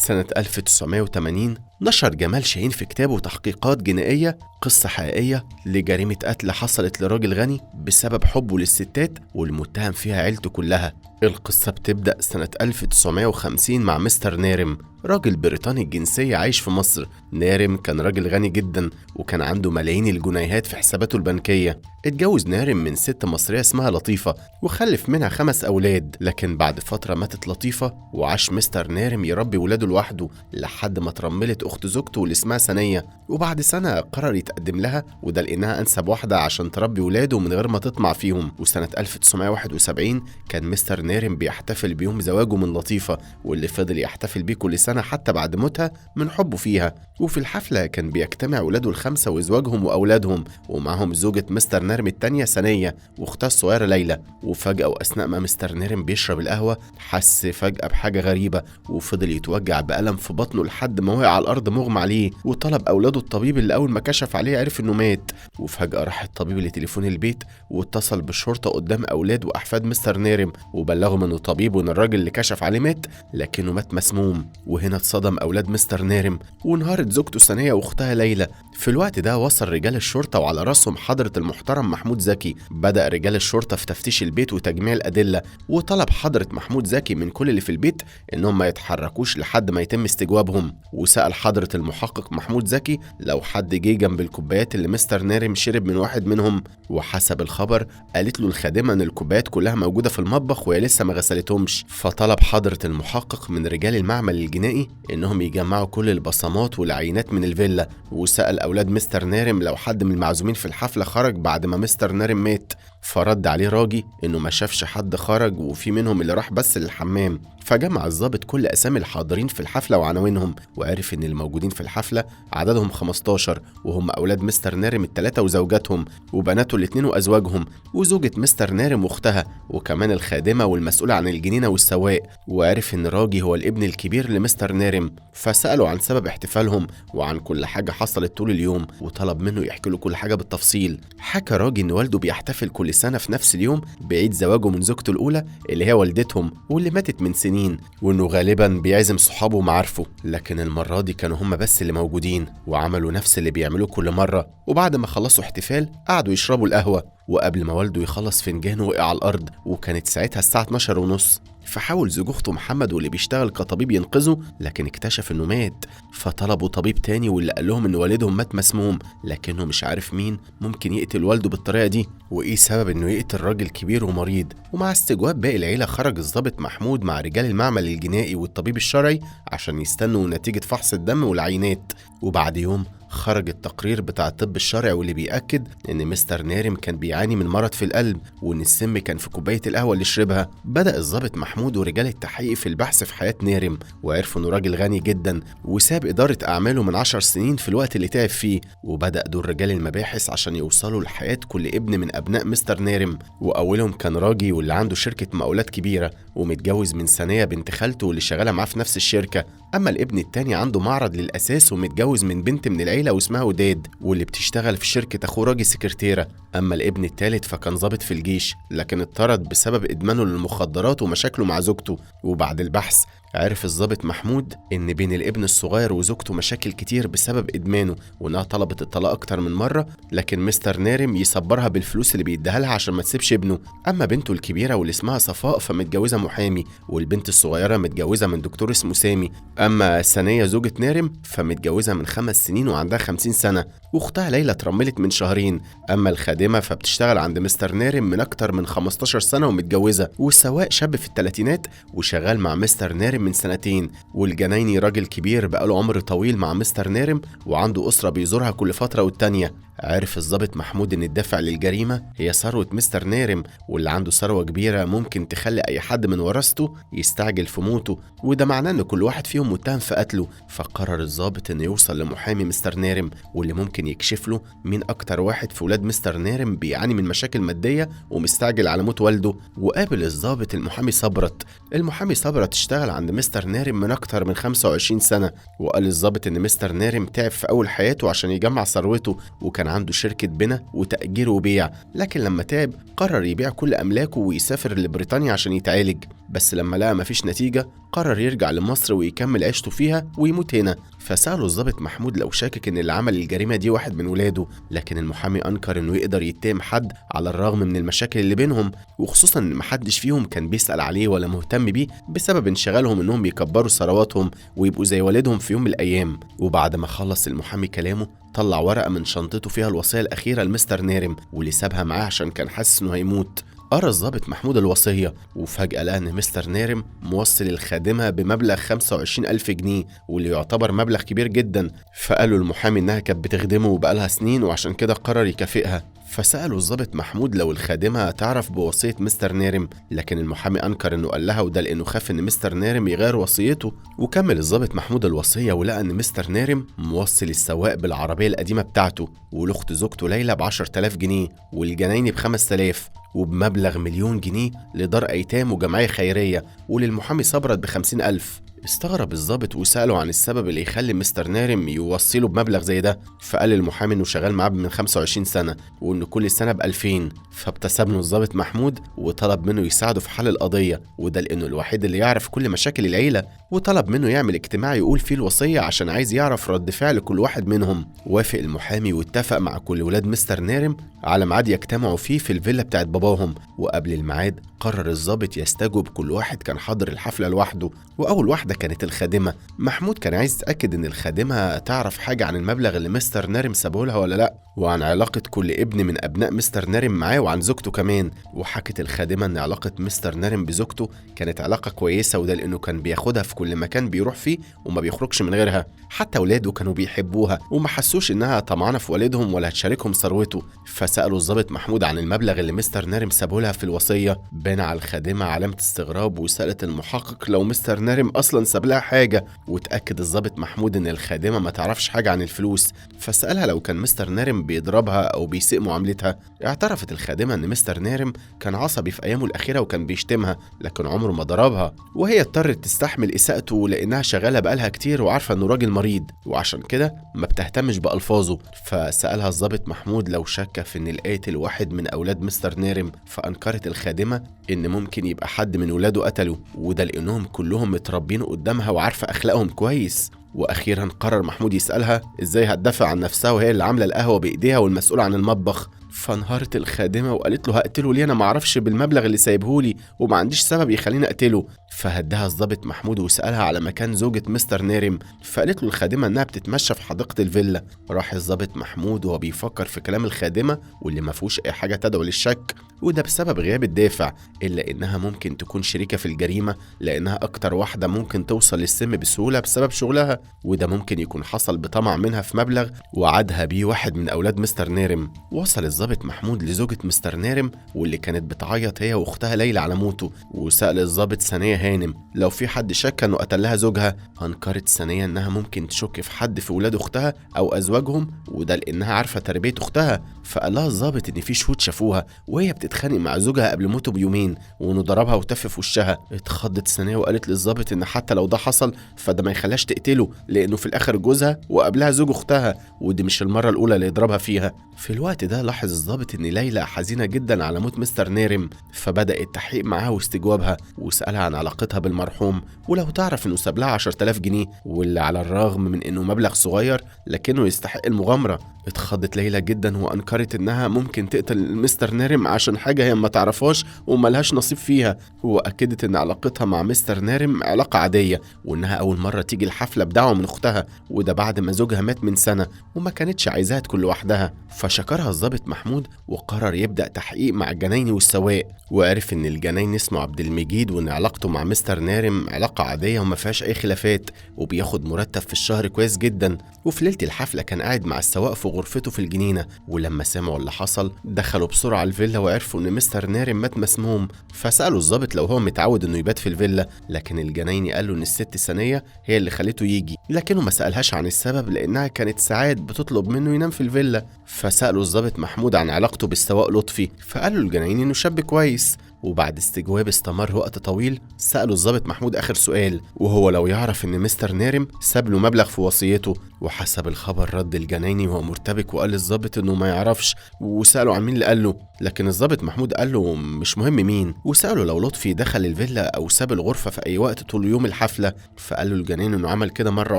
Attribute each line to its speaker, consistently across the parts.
Speaker 1: سنة 1980 نشر جمال شاهين في كتابه تحقيقات جنائية قصة حقيقية لجريمة قتل حصلت لراجل غني بسبب حبه للستات والمتهم فيها عيلته كلها. القصة بتبدأ سنة 1950 مع مستر نارم، راجل بريطاني الجنسية عايش في مصر. نارم كان راجل غني جدا وكان عنده ملايين الجنيهات في حساباته البنكية. اتجوز نارم من ست مصرية اسمها لطيفة وخلف منها 5 أولاد، لكن بعد فترة ماتت لطيفة وعاش مستر نارم يربي ولاده لوحده لحد ما ترملت أخت زوجته اللي اسمها سنية، وبعد سنة قرر يتقدم لها وده لأنها أنسب واحدة عشان تربي ولاده من غير ما تطمع فيهم. وسنة 1971 كان مستر نارم بيحتفل بيوم زواجه من لطيفة، واللي فضل يحتفل بيه كل سنة حتى بعد موتها من حبه فيها. وفي الحفلة كان بيجتمع ولاده ال5 وزواجهم وأولادهم ومعهم زوجة مستر نارم التانية سنية واختها الصغيرة ليلى. وفجأة وأثناء ما مستر نارم بيشرب القهوة حس فجأة بحاجة غريبة وفضل يتوجع بألم في بطنه لحد ما وقع على الأرض مغمى عليه، وطلب أولاده الطبيب اللي أول ما كشف عليه عرف إنه مات. وفجأة راح الطبيب لتليفون البيت واتصل بالشرطة قدام أولاد وأحفاد مستر نارم وبلغهم إنه طبيب وإن الراجل اللي كشف عليه مات لكنه مات مسموم. وهنا اتصدم أولاد مستر نارم وانهارت زوجته سنية وأختها ليلى. في الوقت ده وصل رجال الشرطة وعلى راسهم حضرة المحترم محمود زكي. بدأ رجال الشرطة في تفتيش البيت وتجميع الأدلة، وطلب حضرة محمود زكي من كل اللي في البيت إنهم ما يتحركوش لحد ما يتم استجوابهم. وسأل حضرة المحقق محمود زكي لو حد جه جنب الكوبايات اللي مستر نارم شرب من واحد منهم، وحسب الخبر قالت له الخادمة إن الكوبايات كلها موجودة في المطبخ وهي لسه ما غسلتهمش. فطلب حضرة المحقق من رجال المعمل الجنائي إنهم يجمعوا كل البصمات والعينات من الفيلا، وسأل أولاد مستر نارم لو حد من المعزومين في الحفلة خرج بعد ما مستر نارم مات، فرد عليه راجي إنه ما شافش حد خرج وفي منهم اللي راح بس للحمام. فجمع الضابط كل أسامي الحاضرين في الحفلة وعناوينهم وعرف إن الموجودين في الحفلة عددهم 15 وهم أولاد مستر نارم ال3 وزوجاتهم وبناته ال2 وأزواجهم وزوجة مستر نارم وأختها وكمان الخادمة والمسؤولة عن الجنينة والسواق. وعرف إن راجي هو الابن الكبير لمستر نارم، فسأله عن سبب احتفالهم وعن كل حاجة حصلت طول اليوم وطلب منه يحكي له كل حاجة بالتفصيل. حكى راجي إن والده بيحتفل كل سنة في نفس اليوم بعيد زواجه من زوجته الأولى اللي هي والدتهم واللي ماتت من سنين، وإنه غالبا بيعزم صحابه ومعارفه، لكن المرة دي كانوا هم بس اللي موجودين وعملوا نفس اللي بيعملوه كل مرة. وبعد ما خلصوا احتفال قعدوا يشربوا القهوة، وقبل ما والده يخلص فنجانه وقع على الأرض وكانت ساعتها الساعة 12:30. فحاول زوج أخته محمد واللي بيشتغل كطبيب ينقذه لكن اكتشف إنه مات، فطلبوا طبيب تاني واللي قال لهم إن والدهم مات مسموم، لكنه مش عارف مين ممكن يقتل والده بالطريقة دي وإيه سبب إنه يقتل راجل كبير ومريض. ومع استجواب باقي العيلة خرج الضابط محمود مع رجال المعمل الجنائي والطبيب الشرعي عشان يستنوا نتيجة فحص الدم والعينات. وبعد يوم خرج التقرير بتاع الطب الشرعي واللي بيأكد إن مستر نارم كان بيعاني من مرض في القلب وإن السم كان في كوباية القهوة اللي شربها. بدأ الضابط محمود ورجال التحقيق في البحث في حياة نارم وعرفوا إنه راجل غني جدا وساب إدارة أعماله من 10 سنين في الوقت اللي تعب فيه. وبدأ دور رجال المباحث عشان يوصلوا لحياة كل ابن من أبناء مستر نارم، وأولهم كان راجي واللي عنده شركة مقاولات كبيرة ومتجوز من سنية بنت خالته واللي شغالة معاه في نفس الشركة. أما الابن التاني عنده معرض للأساس ومتجوز من بنت من العيلة واسمها وداد واللي بتشتغل في شركة أخوه راجي سكرتيرة. أما الابن التالت فكان ضابط في الجيش لكن اتطرد بسبب إدمانه للمخدرات ومشاكله مع زوجته. وبعد البحث عرف الضابط محمود إن بين الابن الصغير وزوجته مشاكل كتير بسبب إدمانه وإنها طلبت الطلاق أكتر من مرة، لكن مستر نارم يصبرها بالفلوس اللي بيديها لها عشان ما تسيبش ابنه. أما بنته الكبيرة واللي اسمها صفاء فمتجوزة محامي، والبنت الصغيرة متجوزة من دكتور اسمه سامي. أما سنية زوجة نارم فمتجوزة من 5 سنين وعندها 50 سنة، واختها ليلى اترملت من شهرين. أما الخادمة فبتشتغل عند مستر نارم من أكتر من 15 سنة ومتجوزة، والسواق شاب في الثلاثينات وشغال مع مستر نارم من 2 سنين، والجنايني راجل كبير بقاله عمر طويل مع مستر نارم وعنده أسرة بيزورها كل فترة والتانية. عرف الضابط محمود إن الدافع للجريمة هي ثروة مستر نارم، واللي عنده ثروة كبيرة ممكن تخلي أي حد من ورثته يستعجل في موته، وده معناه إن كل واحد فيهم متهم في قتله. فقرر الضابط إنه يوصل لمحامي مستر نارم واللي ممكن يكشف له مين أكتر واحد في ولاد مستر نارم بيعاني من مشاكل مادية ومستعجل على موت والده. وقابل الضابط المحامي صبرت. المحامي صبرت اشتغل عند مستر نارم من أكتر من 25 سنة، وقال الضابط إن مستر نارم تعب في أول حياته عشان يجمع ثروته وكان عنده شركة بنا وتأجير وبيع، لكن لما تعب قرر يبيع كل أملاكه ويسافر لبريطانيا عشان يتعالج. بس لما لقى مفيش نتيجة قرر يرجع لمصر ويكمل عيشته فيها ويموت هنا. فسأله الضابط محمود لو شاكك إن اللي عمل الجريمة دي واحد من ولاده، لكن المحامي أنكر إنه يقدر يتهم حد على الرغم من المشاكل اللي بينهم، وخصوصا إن محدش فيهم كان بيسأل عليه ولا مهتم بيه بسبب انشغالهم إنهم يكبروا ثرواتهم ويبقوا زي والدهم في يوم من الأيام. وبعد ما خلص المحامي كلامه طلع ورقة من شنطته فيها الوصية الأخيرة لمستر نارم واللي سابها معاه عشان كان حاسس إنه هيموت. قرا الضابط محمود الوصية وفجأة لقى إن مستر نارم موصل الخادمة بمبلغ 25,000 جنيه واللي يعتبر مبلغ كبير جدا. فقالوا المحامي إنها كانت بتخدمه وبقالها سنين وعشان كده قرر يكافئها. فسألوا الضابط محمود لو الخادمة تعرف بوصية مستر نارم، لكن المحامي أنكر إنه قال لها، وده لأنه خاف إن مستر نارم يغير وصيته. وكمل الضابط محمود الوصية ولقى إن مستر نارم موصل السواق بالعربية القديمة بتاعته ولأخت زوجته ليلى ب10,000 جنيه والجنايني ب5,000 وبمبلغ 1,000,000 جنيه لدار أيتام وجمعية خيرية، وللمحامي صبرت ب50,000. استغرب الضابط وسأله عن السبب اللي يخلي مستر نارم يوصله بمبلغ زي ده. فقال المحامي انه شغال معاه من 25 سنة وانه كل سنة ب2000. فابتسم له الضابط محمود وطلب منه يساعده في حل القضية، وده لانه الوحيد اللي يعرف كل مشاكل العيلة، وطلب منه يعمل اجتماع يقول فيه الوصية عشان عايز يعرف رد فعل كل واحد منهم. وافق المحامي واتفق مع كل ولاد مستر نارم على ميعاد يجتمعوا فيه في الفيلا بتاعت باباهم. وقبل الميعاد قرر الضابط يستجوب كل واحد كان حاضر الحفلة لوحده، وأول واحدة كانت الخادمة. محمود كان عايز يتأكد إن الخادمة تعرف حاجة عن المبلغ اللي مستر نارم سابه لها ولا لأ، وعن علاقة كل ابن من أبناء مستر نارم معاه وعن زوجته كمان. وحكت الخادمة إن علاقة مستر نارم بزوجته كانت علاقة كويسة، وده لأنه كان بياخدها في كل مكان بيروح فيه وما بيخرجش من غيرها. حتى ولاده كانوا بيحبوها وما حسوش إنها طمعانة في والدهم ولا هتشاركهم ثروته. فسألوا الضابط محمود عن المبلغ اللي مستر نارم سابه لها في الوصية. بان على الخادمة علامة استغراب وسألت المحقق لو مستر نارم أصلا ساب لها حاجة، وتأكد الضابط محمود إن الخادمة ما تعرفش حاجة عن الفلوس. فسألها لو كان مستر نارم بيضربها أو بيسيء معاملتها. اعترفت الخادمة إن مستر نارم كان عصبي في أيامه الأخيرة وكان بيشتمها لكن عمره ما ضربها، وهي اضطرت تستحمل إساءته لأنها شغالة بقالها كتير وعارفة إنه راجل مريض وعشان كده ما بتهتمش بألفاظه. فسألها الضابط محمود لو شك في إن القاتل واحد من أولاد مستر نارم، فأنكرت الخادمة إن ممكن يبقى حد من ولاده قتله، وده لأنهم كلهم متربين قدامها وعارفة أخلاقهم كويس. وأخيرا قرر محمود يسألها إزاي هتدافع عن نفسها وهي اللي عاملة القهوة بإيديها والمسؤولة عن المطبخ. فانهارت الخادمة وقالت له هقتله ليه؟ أنا معرفش بالمبلغ اللي سايبهولي وما عنديش سبب يخليني أقتله. فهدها الضابط محمود وسألها على مكان زوجة مستر نارم، فقالت له الخادمة إنها بتتمشى في حديقة الفيلا. راح الضابط محمود وهو بيفكر في كلام الخادمة واللي ما فيهوش أي حاجة تدعو للشك، وده بسبب غياب الدافع، إلا إنها ممكن تكون شريكة في الجريمة لأنها أكتر واحدة ممكن توصل للسم بسهولة بسبب شغلها، وده ممكن يكون حصل بطمع منها في مبلغ وعدها بيه واحد من أولاد مستر نارم. وصل الضابط محمود لزوجة مستر نارم واللي كانت بتعيط هي واختها ليلى على موته، وسأل الضابط ثانية هانم لو في حد شك انه قتل لها زوجها. انكرت ثانية انها ممكن تشك في حد في ولاد اختها او ازواجهم، وده لانها عارفة تربية اختها. فقال لها الضابط ان في شهود شافوها وهي بتتخانق مع زوجها قبل موته بيومين وانه ضربها وتف في وشها. اتخضت ثانية وقالت للضابط ان حتى لو ده حصل فده ما يخلاش تقتله لانه في الاخر جوزها وقبلها زوج اختها، ودي مش المرة الاولى اللي يضربها فيها. في الوقت ده لاحظ الضابط ان ليلى حزينة جدا على موت مستر نارم، فبدأ التحقيق معاها واستجوابها وسألها عن علاقتها بالمرحوم ولو تعرف انه ساب لها 10,000 جنيه، واللي على الرغم من انه مبلغ صغير لكنه يستحق المغامرة. اتخضت ليلى جدا وانكرت انها ممكن تقتل مستر نارم عشان حاجة هي ما تعرفهاش وملهاش نصيب فيها، واكدت ان علاقتها مع مستر نارم علاقة عادية وانها اول مرة تيجي الحفلة بدعوة من اختها، وده بعد ما زوجها مات من سنة وما كانتش عايزاها تكون لوحدها. فشكرها الضابط محمود وقرر يبدأ تحقيق مع الجنايني والسواق، وعرف ان الجنايني اسمه عبد المجيد وان علاقته مع مستر نارم علاقة عادية وما فيهاش اي خلافات وبياخد مرتب في الشهر كويس جدا. وفي ليلة الحفلة كان قاعد مع السواق في غرفته في الجنينة، ولما سمعوا اللي حصل دخلوا بسرعة الفيلا وعرفوا ان مستر نارم مات مسموم. فسألوا الضابط لو هو متعود انه يبات في الفيلا، لكن الجنايني قال له ان الست ثانية هي اللي خلته يجي، لكنه ما سألهاش عن السبب لانها كانت ساعات بتطلب منه ينام في الفيلا. فسألوا الضابط محمود عن علاقته بالسواق لطفي، فقال له الجنايني انه شاب كويس. وبعد استجواب استمر وقت طويل سأله الضابط محمود آخر سؤال، وهو لو يعرف إن مستر نارم ساب له مبلغ في وصيته. وحسب الخبر رد الجنايني وهو مرتبك وقال للضابط إنه ما يعرفش، وسأله عن مين اللي قال له، لكن الضابط محمود قال له مش مهم مين، وسأله لو لطفي دخل الفيلا أو ساب الغرفة في أي وقت طول يوم الحفلة. فقال له الجنايني إنه عمل كده مرة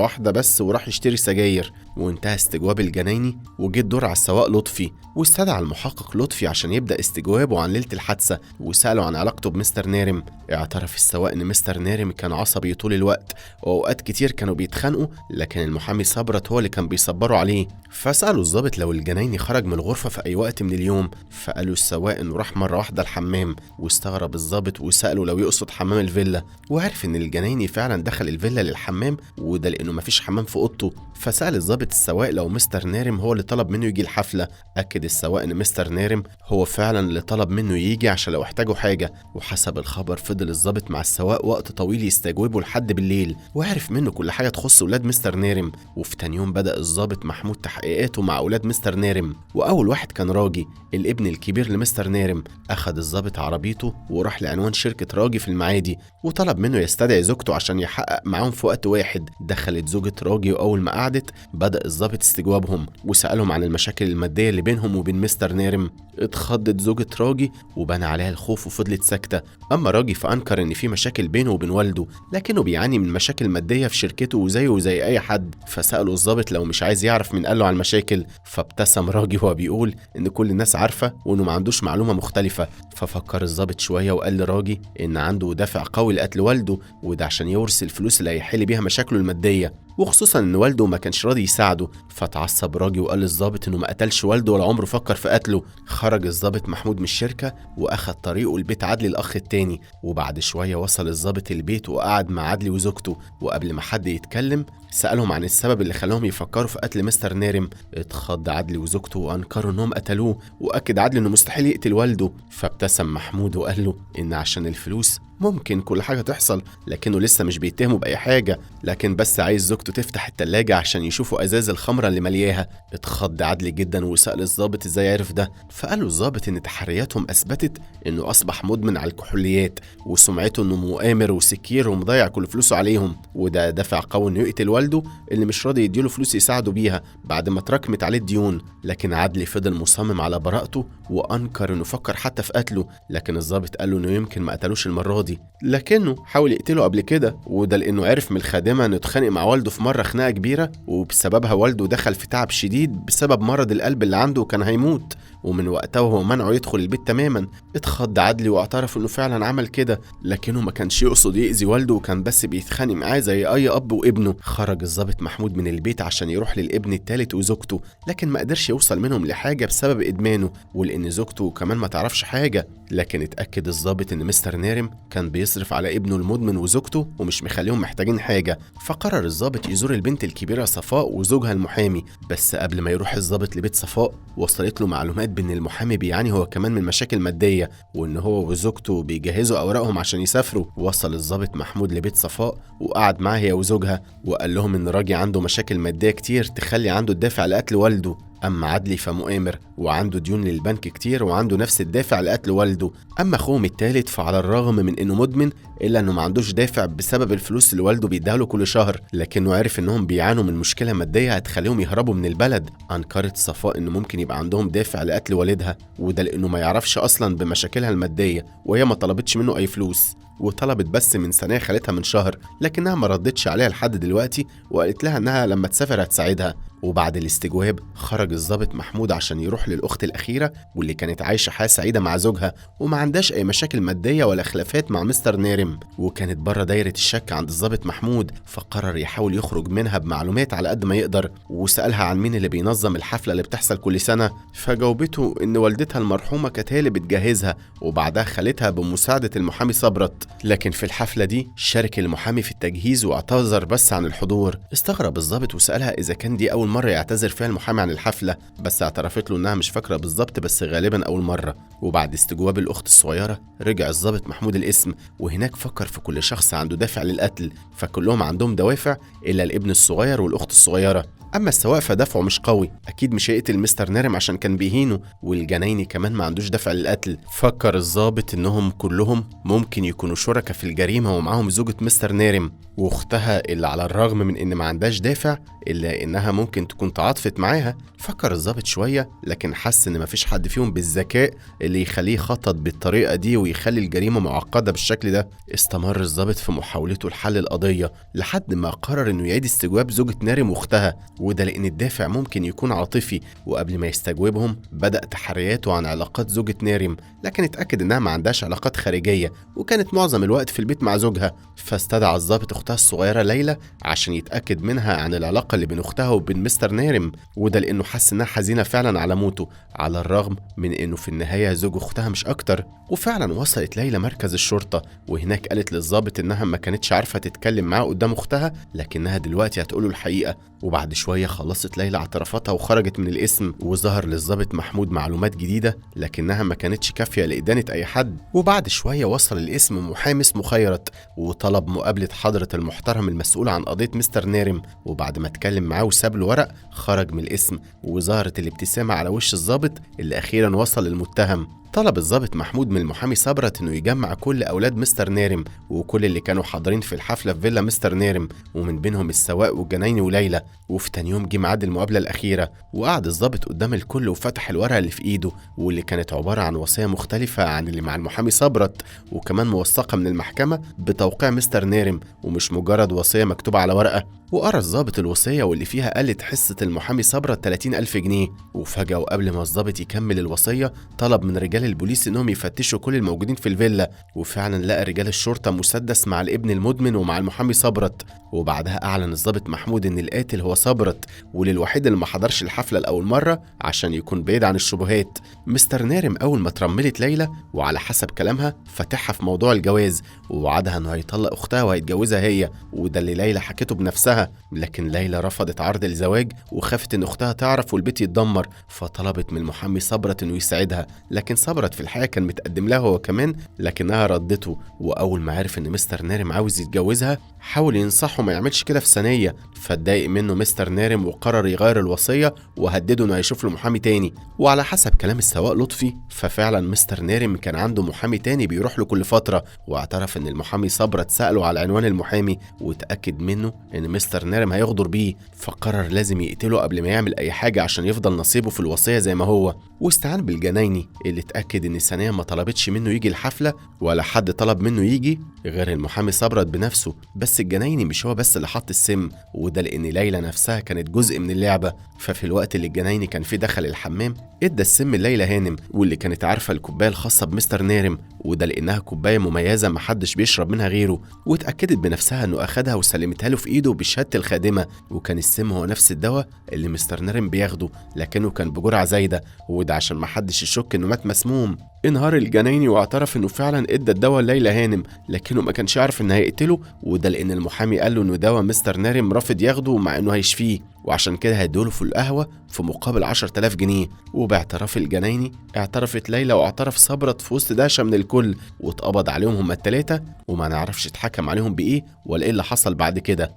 Speaker 1: واحدة بس وراح يشتري سجاير. وانتهى استجواب الجنايني وجه الدور على السواق لطفي، واستدعى المحقق لطفي عشان يبدأ استجوابه عن ليلة الحادثة وسأله عن علاقته بمستر نارم. اعترف السواق إن مستر نارم كان عصبي طول الوقت وأوقات كتير كانوا بيتخانقوا، لكن المحامي صبرت هو اللي كان بيصبره عليه. فسأله الضابط لو الجنايني خرج من الغرفة في أي وقت من اليوم، فقالوا السواق إنه راح مرة واحدة الحمام. واستغرب الضابط وسأله لو يقصد حمام الفيلا، وعرف إن الجنايني فعلا دخل الفيلا للحمام، وده لأنه مفيش حمام في أوضته. فسأل الضابط السواق لو مستر نارم هو اللي طلب منه يجي الحفلة. أكد السواق إن مستر نارم هو فعلا اللي طلب منه يجي عشان لو احتاجوا حاجة. وحسب الخبر فضل الضابط مع السواق وقت طويل يستجوبه لحد بالليل، وعرف منه كل حاجة تخص أولاد مستر نارم. وفي تاني يوم بدأ الضابط محمود تحقيقاته مع أولاد مستر نارم، وأول واحد كان راجي الابن الكبير لمستر نارم. أخد الضابط عربيته وراح لعنوان شركة راجي في المعادي، وطلب منه يستدعي زوجته عشان يحقق معاهم في وقت واحد. دخلت زوجة راجي، وأول ما قعدت بدأ الضابط استجوابهم وسألهم عن المشاكل المادية اللي بينهم وبين مستر نارم. اتخضت زوجة راجي وبان عليها الخوف وفضلت ساكتة. أما راجي فأنكر إن في مشاكل بينه وبين والده، لكنه بيعاني من مشاكل مادية في شركته وزيه وزي أي حد. فسأله الضابط لو مش عايز يعرف مين قاله عن المشاكل، فابتسم راجي وهو بيقول إن كل الناس عارفة وإنه ما عندوش معلومة مختلفة. ففكر الضابط شوية وقال لراجي إن عنده دافع قوي لقتل والده، وده عشان يورث الفلوس اللي هيحل بيها مشاكله المادية، وخصوصا ان والده ما كانش راضي يساعده. فتعصب راجي وقال للضابط انه ما قتلش والده ولا عمره فكر في قتله. خرج الضابط محمود من الشركه واخد طريقه لبيت عدلي الاخ التاني، وبعد شويه وصل الضابط البيت وقعد مع عدلي وزوجته. وقبل ما حد يتكلم سألهم عن السبب اللي خلاهم يفكروا في قتل مستر نارم. اتخض عدلي وزوجته وانكروا انهم قتلوه، واكد عدلي انه مستحيل يقتل والده. فابتسم محمود وقال له ان عشان الفلوس ممكن كل حاجة تحصل، لكنه لسه مش بيتهمه بأي حاجة، لكن بس عايز زوجته تفتح التلاجة عشان يشوفوا أزاز الخمرة اللي ملياها. اتخض عدلي جدا وسأل الضابط ازاي عرف ده. فقال له الضابط ان تحرياتهم اثبتت انه اصبح مدمن على الكحوليات، وسمعته انه مؤامر وسكير ومضيع كل فلوسه عليهم، وده دافع قوي انه يقتل والده اللي مش راضي يديله فلوس يساعده بيها بعد ما اتراكمت عليه الديون. لكن عدلي فضل مصمم على براءته وانكر انه فكر حتى في قتله، لكن الضابط قال له انه يمكن ما قتلوش المرة دي، لكنه حاول يقتله قبل كده، وده لانه عرف من الخادمه انه اتخانق مع والده في مره خناقه كبيره، وبسببها والده دخل في تعب شديد بسبب مرض القلب اللي عنده وكان هيموت، ومن وقتها وهو منعه يدخل البيت تماما. اتخض عدلي واعترف انه فعلا عمل كده، لكنه ما كانش يقصد يأذي والده وكان بس بيتخانق معاه زي اي اب وابنه. خرج الضابط محمود من البيت عشان يروح للابن الثالث وزوجته، لكن ما قدرش يوصل منهم لحاجه بسبب ادمانه، ولان زوجته كمان ما تعرفش حاجه. لكن اتاكد الضابط ان مستر نارم كان بيصرف على ابنه المدمن وزوجته ومش مخليهم محتاجين حاجه. فقرر الضابط يزور البنت الكبيره صفاء وزوجها المحامي. بس قبل ما يروح الضابط لبيت صفاء وصلت له معلومات بان المحامي بيعاني هو كمان من مشاكل ماديه، وان هو وزوجته بيجهزوا اوراقهم عشان يسافروا. وصل الضابط محمود لبيت صفاء وقعد معاها هي وزوجها، وقال لهم ان راجي عنده مشاكل ماديه كتير تخلي عنده الدافع لقتل والده. أما عدلي فمؤامر وعنده ديون للبنك كتير وعنده نفس الدافع لقتل والده. أما أخوهم التالت فعلى الرغم من إنه مدمن إلا إنه ما عندوش دافع بسبب الفلوس اللي والده بيديها له كل شهر، لكنه عرف إنهم بيعانوا من مشكلة مادية هتخليهم يهربوا من البلد. أنكرت صفاء إنه ممكن يبقى عندهم دافع لقتل والدها، وده لأنه ما يعرفش أصلا بمشاكلها المادية، وهي ما طلبتش منه أي فلوس، وطلبت بس من ثانية خالتها من شهر، لكنها ما ردتش عليها لحد دلوقتي، وقالت لها إنها لما تسافر هتساعدها. وبعد الاستجواب خرج الضابط محمود عشان يروح للأخت الأخيرة واللي كانت عايشة حياة سعيدة مع زوجها وما عندهاش أي مشاكل مادية ولا خلافات مع مستر نارم، وكانت بره دايرة الشك عند الضابط محمود. فقرر يحاول يخرج منها بمعلومات على قد ما يقدر، وسألها عن مين اللي بينظم الحفلة اللي بتحصل كل سنة. فجاوبته إن والدتها المرحومة كانت هي اللي بتجهزها، وبعدها خالتها بمساعدة المحامي صبرت. لكن في الحفلة دي شارك المحامي في التجهيز واعتذر بس عن الحضور. استغرب الضابط وسألها إذا كان دي أول مرة يعتذر فيها المحامي عن الحفلة، بس اعترفت له انها مش فاكرة بالظبط بس غالبا اول مرة. وبعد استجواب الاخت الصغيرة رجع الضابط محمود القسم، وهناك فكر في كل شخص عنده دافع للقتل، فكلهم عندهم دوافع الا الابن الصغير والاخت الصغيرة. اما السواق فدفعه مش قوي، اكيد مش هيقتل مستر نارم عشان كان بيهينه، والجنايني كمان ما عندوش دافع للقتل. فكر الضابط انهم كلهم ممكن يكونوا شركاء في الجريمه، ومعاهم زوجة مستر نارم واختها اللي على الرغم من ان ما عندهاش دافع الا انها ممكن تكون تعاطفت معاها. فكر الضابط شويه لكن حس ان مفيش حد فيهم بالذكاء اللي يخليه يخطط بالطريقه دي ويخلي الجريمه معقده بالشكل ده. استمر الضابط في محاولته لحل القضيه لحد ما قرر انه يعيد استجواب زوجة نارم واختها، وده لان الدافع ممكن يكون عاطفي. وقبل ما يستجوبهم بدأ تحرياته عن علاقات زوجة نارم، لكن اتأكد انها ما عندهاش علاقات خارجيه وكانت معظم الوقت في البيت مع زوجها. فاستدعى الضابط اختها الصغيره ليلى عشان يتأكد منها عن العلاقه اللي بين اختها وبين مستر نارم، وده لانه حس انها حزينه فعلا على موته على الرغم من انه في النهايه زوج اختها مش اكتر. وفعلا وصلت ليلى مركز الشرطه، وهناك قالت للضابط انها ما كانتش عارفه تتكلم معاه قدام اختها لكنها دلوقتي هتقوله الحقيقه. وبعد شويه خلصت ليلى اعترافاتها وخرجت من القسم، وظهر للضابط محمود معلومات جديده لكنها ما كانتش كافيه لادانه اي حد. وبعد شويه وصل القسم محامي اسمه خيرت وطلب مقابله حضره المحترم المسؤول عن قضيه مستر نارم، وبعد ما اتكلم معاه وساب له ورق خرج من القسم، وظهرت الابتسامه على وش الضابط اللي اخيرا وصل للمتهم. طلب الضابط محمود من المحامي صبرت انه يجمع كل اولاد مستر نارم وكل اللي كانوا حاضرين في الحفله في فيلا مستر نارم، ومن بينهم السواق والجنايني وليلى. وفي تاني يوم جه ميعاد المقابله الاخيره، وقعد الضابط قدام الكل وفتح الورقه اللي في ايده واللي كانت عباره عن وصيه مختلفه عن اللي مع المحامي صبرت، وكمان موثقه من المحكمه بتوقيع مستر نارم ومش مجرد وصيه مكتوبه على ورقه. وقرا الضابط الوصيه واللي فيها قالت حصه المحامي صبرت 30,000 جنيه. وفجاه وقبل ما الضابط يكمل الوصيه طلب من رجال البوليس انهم يفتشوا كل الموجودين في الفيلا، وفعلا لقى رجال الشرطه مسدس مع الابن المدمن ومع المحامي صبرت. وبعدها اعلن الضابط محمود ان القاتل هو صبرت، وللوحيد اللي ما حضرش الحفله لاول مره عشان يكون بعيد عن الشبهات. مستر نارم اول ما اترملت ليلى وعلى حسب كلامها فتحها في موضوع الجواز، ووعدها انه هيطلق اختها وهيتجوزها هي، وده اللي ليلى حكته بنفسها. لكن ليلى رفضت عرض الزواج وخافت ان اختها تعرف والبيت يتدمر، فطلبت من المحامي صبرت انه يساعدها. لكن صبرت في الحقيقه كان متقدم لها هو كمان لكنها ردته. واول ما عرف ان مستر نارم عاوز يتجوزها حاول ينصحه ما يعملش كده في ثانيه، فاتضايق منه مستر نارم وقرر يغير الوصيه وهدده انه هيشوف له محامي تاني. وعلى حسب كلام السواق لطفي ففعلا مستر نارم كان عنده محامي تاني بيروح له كل فتره، واعترف ان المحامي صبرت ساله على عنوان المحامي وتاكد منه ان مستر نارم هيغدر بيه، فقرر لازم يقتله قبل ما يعمل اي حاجه عشان يفضل نصيبه في الوصيه زي ما هو. واستعان بالجنايني اللي اتاكد ان ثانيه ما طلبتش منه يجي الحفله ولا حد طلب منه يجي غير المحامي صبرت بنفسه. بس الجنايني مش هو بس اللي حط السم، وده لان ليلى نفسها كانت جزء من اللعبه. ففي الوقت اللي الجنايني كان فيه دخل الحمام ادى السم ليلى هانم واللي كانت عارفه الكوبايه الخاصه بمستر نارم، وده لانها كوبايه مميزه محدش بيشرب منها غيره، واتاكدت بنفسها انه اخدها وسلمتها له في ايده بشهاده الخادمه. وكان السم هو نفس الدواء اللي مستر نارم بياخده لكنه كان بجرعه زايده، وده عشان محدش يشك انه مات مسموم. انهار الجنايني واعترف انه فعلا ادى الدواء ليلى هانم لكنه ما كانش عارف انه هيقتله، وده لان المحامي قال له انه دواء مستر نارم رافض ياخده مع انه هيشفيه، وعشان كده هيدوله في القهوه في مقابل 10,000 جنيه. وباعتراف الجنايني اعترفت ليلى واعترف صبرت في وسط دهشه من الكل، واتقبض عليهم هما الثلاثه وما نعرفش اتحكم عليهم بايه ولا ايه اللي حصل بعد كده.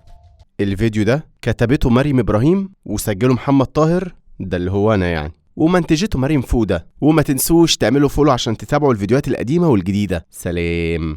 Speaker 1: الفيديو ده كتبته مريم ابراهيم وسجله محمد طاهر، ده اللي هو انا يعني، ومنتجته مريم فودة. وما تنسوش تعملوا فولو عشان تتابعوا الفيديوهات القديمة والجديدة. سلام.